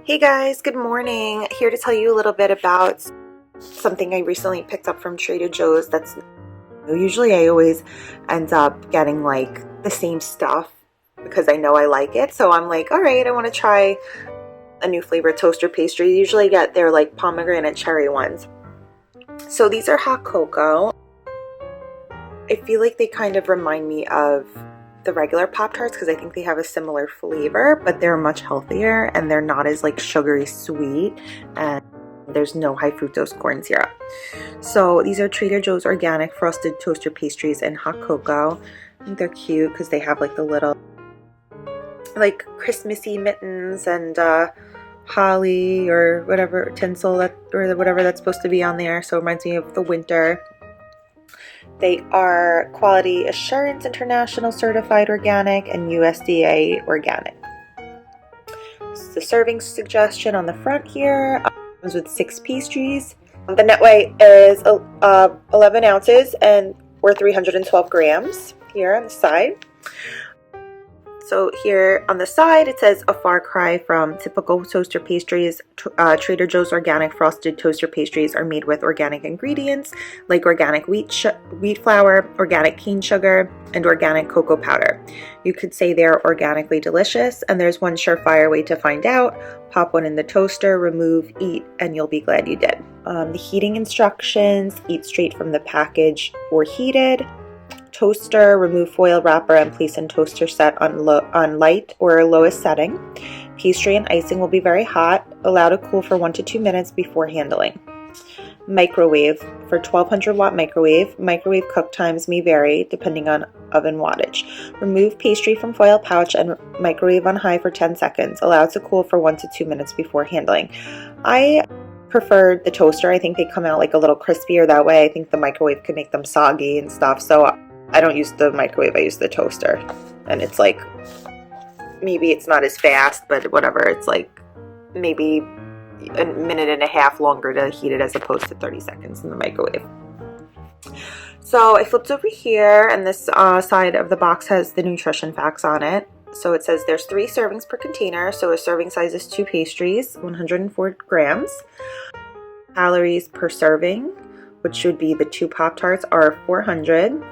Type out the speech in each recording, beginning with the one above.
Hey guys, good morning. Here to tell you a little bit about something I recently picked up from Trader Joe's. Usually I always end up getting like the same stuff because I know I like it. So I'm like, all right, I want to try a new flavor toaster pastry. You usually get their like pomegranate cherry ones. So these are hot cocoa. I feel like they kind of remind me of the regular Pop-Tarts because I think they have a similar flavor, but they're much healthier and they're not as like sugary sweet, and there's no high fructose corn syrup. So these are Trader Joe's organic frosted toaster pastries in hot cocoa. I think they're cute because they have like the little like Christmassy mittens and holly or whatever tinsel or whatever that's supposed to be on there. So it reminds me of the winter. They are Quality Assurance International Certified Organic and USDA organic. This is the serving suggestion on the front here. Comes with 6 pastries. The net weight is 11 ounces or 312 grams here on the side. So here on the side it says a far cry from typical toaster pastries. Trader Joe's organic frosted toaster pastries are made with organic ingredients like organic wheat flour, organic cane sugar, and organic cocoa powder. You could say they're organically delicious, and there's one surefire way to find out. Pop one in the toaster, remove, eat, and you'll be glad you did. The heating instructions: eat straight from the package or heated. Toaster, remove foil wrapper and place in toaster set on light or lowest setting. Pastry and icing will be very hot. Allow to cool for 1 to 2 minutes before handling. Microwave. For 1200 watt microwave cook times may vary depending on oven wattage. Remove pastry from foil pouch and microwave on high for 10 seconds. Allow to cool for 1 to 2 minutes before handling. I preferred the toaster. I think they come out like a little crispier that way. I think the microwave could make them soggy and stuff, so I don't use the microwave, I use the toaster. And it's like, maybe it's not as fast, but whatever. It's like maybe a minute and a half longer to heat it as opposed to 30 seconds in the microwave. So I flipped over here, and this side of the box has the nutrition facts on it. So it says there's 3 servings per container. So a serving size is 2 pastries, 104 grams. Calories per serving, which would be the 2 Pop-Tarts, are 400.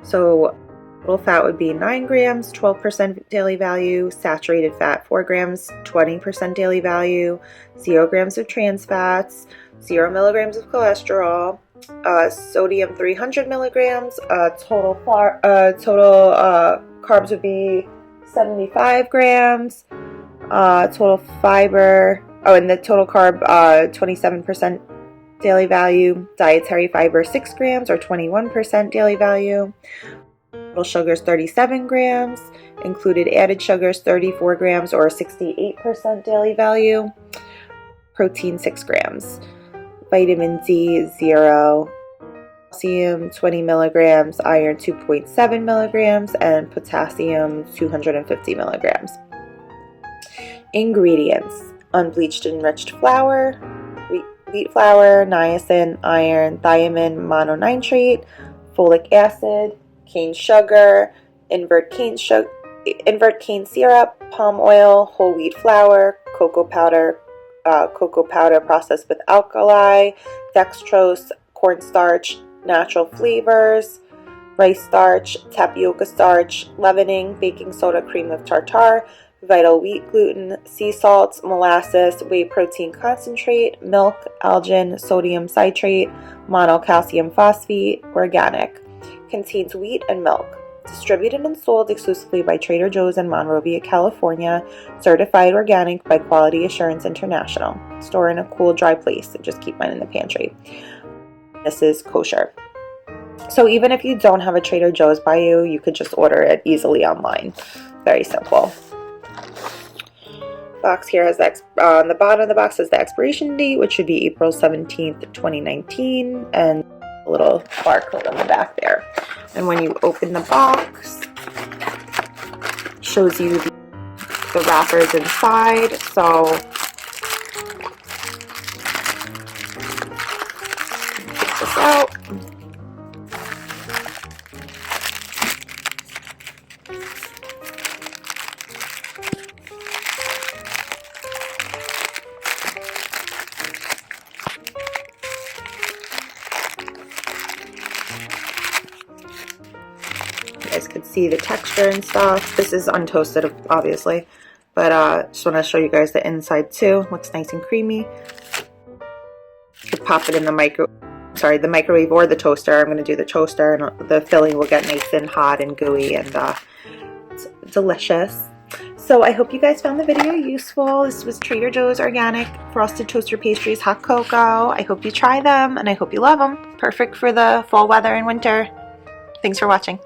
So total fat would be 9 grams, 12% daily value. Saturated fat, 4 grams, 20% daily value. 0 grams of trans fats, 0 milligrams of cholesterol. Sodium, 300 milligrams. Total carbs would be 75 grams. Total fiber, and the total carb, 27% daily value. Dietary fiber, 6 grams or 21% daily value. Total sugars, 37 grams. Included added sugars, 34 grams or 68% daily value. Protein, 6 grams. Vitamin D, 0. Calcium, 20 milligrams. Iron, 2.7 milligrams. And potassium, 250 milligrams. Ingredients: unbleached enriched flour, wheat flour, niacin, iron, thiamine mononitrate, folic acid, cane sugar, invert cane syrup, palm oil, whole wheat flour, cocoa powder processed with alkali, dextrose, cornstarch, natural flavors, rice starch, tapioca starch, leavening, baking soda, cream of tartar, vital wheat gluten, sea salts, molasses, whey protein concentrate, milk, algin, sodium citrate, monocalcium phosphate, organic. Contains wheat and milk. Distributed and sold exclusively by Trader Joe's in Monrovia, California. Certified organic by Quality Assurance International. Store in a cool, dry place. Just keep mine in the pantry. This is kosher. So even if you don't have a Trader Joe's by you, you could just order it easily online. Very simple. Box here has on the bottom of the box has the expiration date, which should be April 17th, 2019, and a little barcode on the back there. And when you open the box, it shows you the wrappers inside. So take this out. guys could see the texture and stuff. This is untoasted, obviously, but just want to show you guys the inside too. Looks nice and creamy. You could pop it in the the microwave or the toaster. I'm going to do the toaster, and the filling will get nice and hot and gooey, and it's delicious. So I hope you guys found the video useful. This was Trader Joe's organic frosted toaster pastries hot cocoa. I hope you try them, and I hope you love them. Perfect for the fall weather and winter. Thanks for watching.